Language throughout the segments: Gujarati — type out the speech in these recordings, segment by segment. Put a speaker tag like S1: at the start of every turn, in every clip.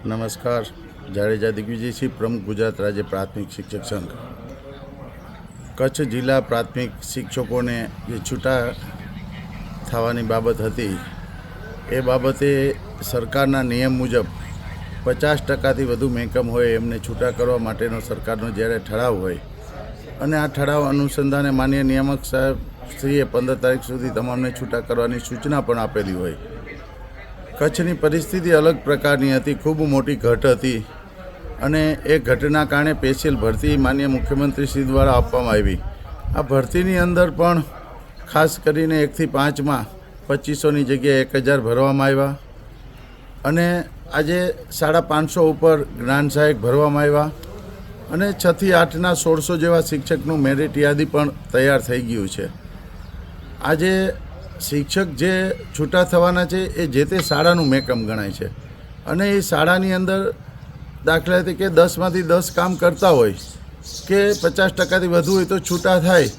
S1: નમસ્કાર. જાડેજા દિગ્વિજયસિંહ, પ્રમુખ ગુજરાત રાજ્ય પ્રાથમિક શિક્ષક સંઘ. કચ્છ જિલ્લા પ્રાથમિક શિક્ષકોને જે છૂટા થવાની બાબત હતી એ બાબતે સરકારના નિયમ મુજબ 50%થી વધુ મહેકમ હોય એમને છૂટા કરવા માટેનો સરકારનો જ્યારે ઠરાવ હોય અને આ ઠરાવ અનુસંધાને માન્ય નિયામક સાહેબ શ્રીએ 15 તારીખ સુધી તમામને છૂટા કરવાની સૂચના પણ આપેલી હોય. કચ્છની પરિસ્થિતિ અલગ પ્રકારની હતી, ખૂબ મોટી ઘટ હતી અને એ ઘટના કારણે સ્પેશિયલ ભરતી માન્ય મુખ્યમંત્રી શ્રી દ્વારા આપવામાં આવી. આ ભરતીની અંદર પણ ખાસ કરીને 1 થી 5માં 2500ની જગ્યાએ 1000 ભરવામાં આવ્યા અને આજે 550 ઉપર જ્ઞાન સહાયક ભરવામાં આવ્યા અને 6 થી 8ના 1600 જેવા શિક્ષકનું મેરિટ યાદી પણ તૈયાર થઈ ગયું છે. આજે શિક્ષક જે છૂટા થવાના છે એ જે તે શાળાનું મહેકમ ગણાય છે અને એ શાળાની અંદર દાખલા તરીકે 10માંથી 10 કામ કરતા હોય કે 50%થી વધુ હોય તો છૂટા થાય.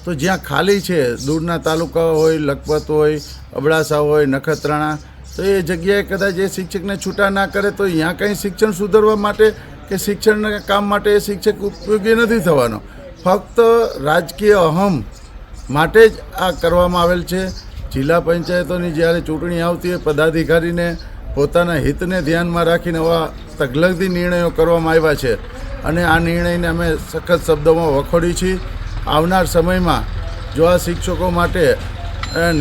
S1: તો જ્યાં ખાલી છે, દૂરના તાલુકા હોય, લખપત હોય, અબડાસા હોય, નખત્રાણા, તો એ જગ્યાએ કદાચ એ શિક્ષકને છૂટા ના કરે તો અહીંયા કંઈ શિક્ષણ સુધારવા માટે કે શિક્ષણના કામ માટે એ શિક્ષક ઉપયોગી નથી થવાનો. ફક્ત રાજકીય અહમ માટે જ આ કરવામાં આવેલ છે. જિલ્લા પંચાયતોની જ્યારે ચૂંટણી આવતી હોય, પદાધિકારીને પોતાના હિતને ધ્યાનમાં રાખીને આવા તગલગી નિર્ણયો કરવામાં આવ્યા છે અને આ નિર્ણયને અમે સખત શબ્દોમાં વખોડી છીએ. આવનાર સમયમાં જો આ શિક્ષકો માટે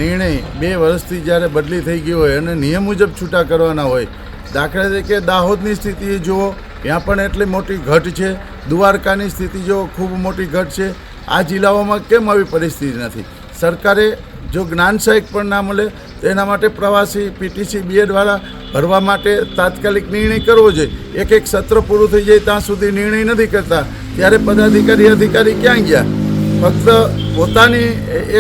S1: નિર્ણય 2 વર્ષથી જ્યારે બદલી થઈ ગઈ હોય અને નિયમ મુજબ છૂટા કરવાના હોય, દાખલા તરીકે દાહોદની સ્થિતિ જુઓ, ત્યાં પણ એટલી મોટી ઘટ છે. દ્વારકાની સ્થિતિ જુઓ, ખૂબ મોટી ઘટ છે. આ જિલ્લાઓમાં કેમ આવી પરિસ્થિતિ નથી? સરકારે જો જ્ઞાન સહાયક પણ ના મળે તો એના માટે પ્રવાસી પીટીસી બીએડવાળા ભરવા માટે તાત્કાલિક નિર્ણય કરવો જોઈએ. એક સત્ર પૂરું થઈ જાય ત્યાં સુધી નિર્ણય નથી કરતા, ત્યારે અધિકારી ક્યાં ગયા? ફક્ત પોતાની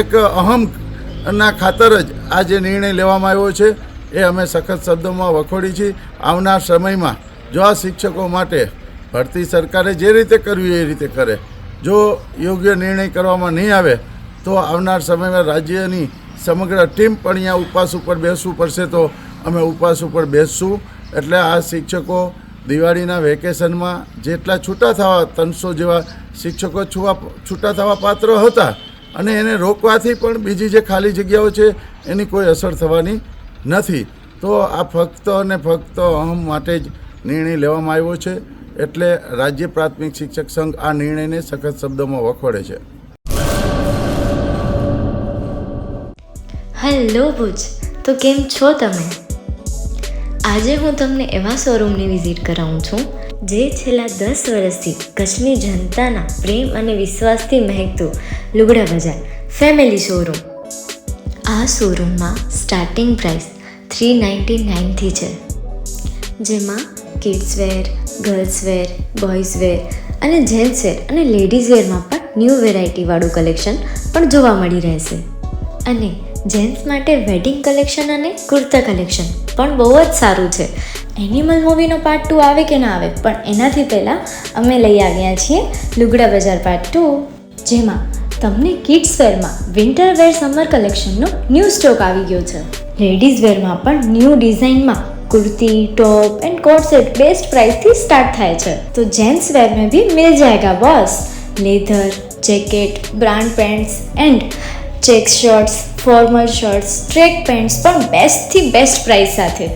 S1: એક અહમના ખાતર જ આ જે નિર્ણય લેવામાં આવ્યો છે એ અમે સખત શબ્દોમાં વખોડી છીએ. આવનાર સમયમાં જો આ શિક્ષકો માટે ભરતી સરકારે જે રીતે કરવી એ રીતે કરે, જો યોગ્ય નિર્ણય કરવામાં નહીં આવે તો આવનાર સમયમાં રાજ્યની સમગ્ર ટીમ પણ અહીંયા ઉપવાસ ઉપર બેસવું પડશે. તો અમે ઉપવાસ ઉપર બેસશું. એટલે આ શિક્ષકો દિવાળીના વેકેશનમાં જેટલા છૂટા થવા 300 જેવા શિક્ષકો છૂટા થવા પાત્ર હતા અને એને રોકવાથી પણ બીજી જે ખાલી જગ્યાઓ છે એની કોઈ અસર થવાની નથી. તો આ ફક્ત અને ફક્ત અહમ માટે જ નિર્ણય લેવામાં આવ્યો છે. એટલે રાજ્ય પ્રાથમિક શિક્ષક સંઘ આ નિર્ણયને સખત શબ્દોમાં વખોડે છે.
S2: હેલો ભુજ, તો કેમ છો તમે? આજે હું તમને એવા શોરૂમની વિઝિટ કરાવું છું જે છેલ્લા 10 વર્ષથી કચ્છની જનતાના પ્રેમ અને વિશ્વાસથી મહેકતું લુગડા બજાર ફેમિલી શોરૂમ. આ શોરૂમમાં સ્ટાર્ટિંગ પ્રાઇસ 399થી છે, જેમાં kids wear, girls wear, boys wear અને જેન્ટ્સ વેર અને લેડીઝ વેરમાં પણ ન્યૂ વેરાયટીવાળું કલેક્શન પણ જોવા મળી રહેશે. અને જેન્ટ્સ માટે વેડિંગ કલેક્શન અને કુર્તા કલેક્શન પણ બહુ જ સારું છે. એનિમલ મૂવીનો પાર્ટ 2 આવે કે ના આવે, પણ એનાથી પહેલાં અમે લઈ આવ્યા છીએ લુગડા બજાર પાર્ટ 2, જેમાં તમને કિડ્સ વેરમાં વિન્ટર વેર સમર કલેક્શનનો ન્યૂ સ્ટોક આવી ગયો છે. લેડીઝ વેરમાં પણ ન્યૂ ડિઝાઇનમાં kurti, top and coat set best price थी स्टार्ट થાય છે. तो जेंट्स वेयर में भी मिल जाएगा boss. Leather, jacket, brand pants and check shirts, formal shirts, track pants પણ બેસ્ટથી બેસ્ટ પ્રાઇસ સાથે.